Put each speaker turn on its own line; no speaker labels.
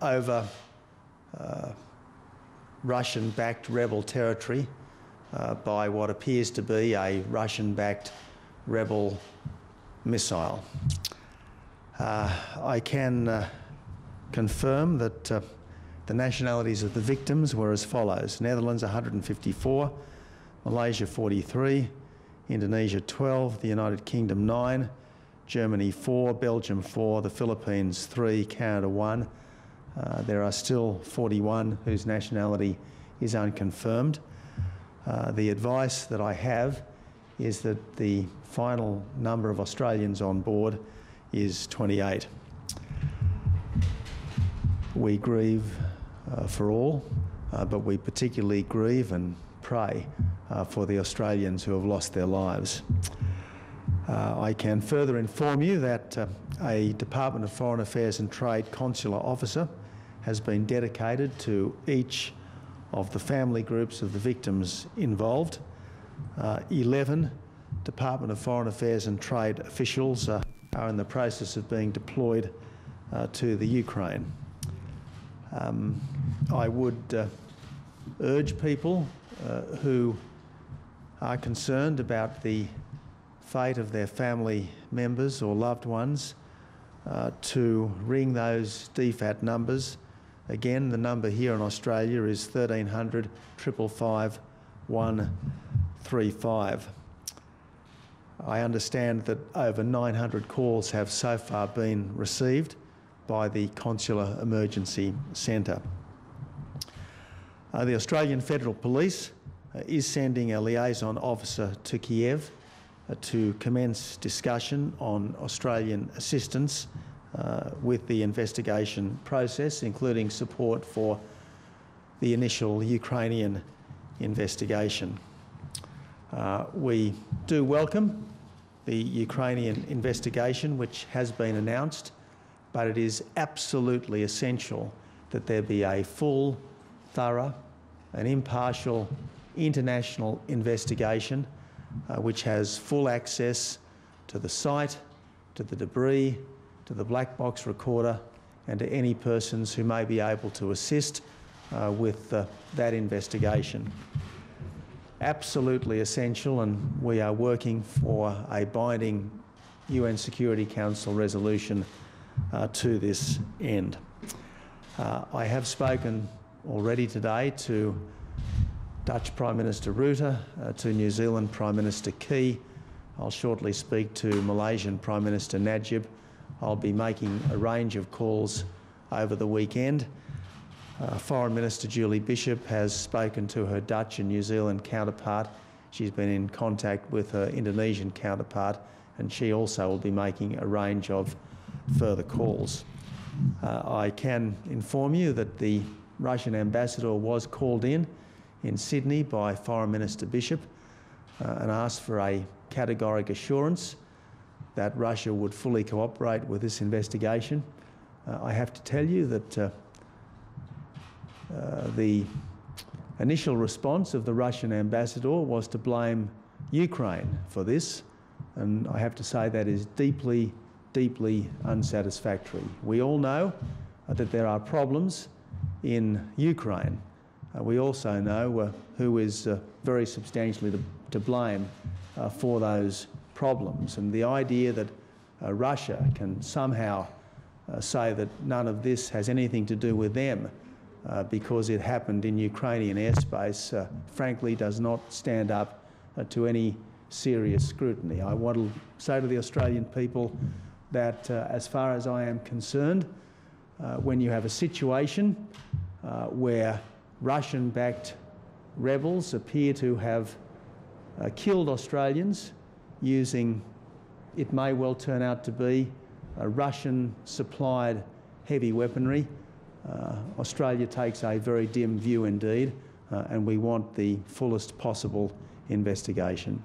over Russian-backed rebel territory by what appears to be a Russian-backed rebel missile. I can confirm that the nationalities of the victims were as follows: Netherlands 154, Malaysia 43, Indonesia 12, the United Kingdom 9, Germany 4, Belgium 4, the Philippines 3, Canada 1. There are still 41 whose nationality is unconfirmed. The advice that I have is that the final number of Australians on board is 28. We grieve for all, but we particularly grieve and pray for the Australians who have lost their lives. I can further inform you that a Department of Foreign Affairs and Trade consular officer has been dedicated to each of the family groups of the victims involved. 11 Department of Foreign Affairs and Trade officials are in the process of being deployed to the Ukraine. I would urge people who are concerned about the fate of their family members or loved ones to ring those DFAT numbers. Again, the number here in Australia is 1300 555 135. I understand that over 900 calls have so far been received by the Consular Emergency Centre. The Australian Federal Police is sending a liaison officer to Kiev to commence discussion on Australian assistance with the investigation process, including support for the initial Ukrainian investigation. We do welcome the Ukrainian investigation, which has been announced, but it is absolutely essential that there be a full, thorough and impartial international investigation which has full access to the site, to the debris, to the black box recorder, and to any persons who may be able to assist with that investigation. Absolutely essential, and we are working for a binding UN Security Council resolution to this end. I have spoken already today to Dutch Prime Minister Rutte, to New Zealand Prime Minister Key. I'll shortly speak to Malaysian Prime Minister Najib. I'll be making a range of calls over the weekend. Foreign Minister Julie Bishop has spoken to her Dutch and New Zealand counterpart. She's been in contact with her Indonesian counterpart, and she also will be making a range of further calls. I can inform you that the Russian ambassador was called in Sydney by Foreign Minister Bishop and asked for a categoric assurance that Russia would fully cooperate with this investigation. I have to tell you that the initial response of the Russian ambassador was to blame Ukraine for this, and I have to say that is deeply, deeply unsatisfactory. We all know that there are problems in Ukraine. We also know who is very substantially to blame for those problems, and the idea that Russia can somehow say that none of this has anything to do with them because it happened in Ukrainian airspace, frankly does not stand up to any serious scrutiny. I want to say to the Australian people that as far as I am concerned, when you have a situation where Russian-backed rebels appear to have killed Australians using, it may well turn out to be, Russian-supplied heavy weaponry, Australia takes a very dim view indeed, and we want the fullest possible investigation.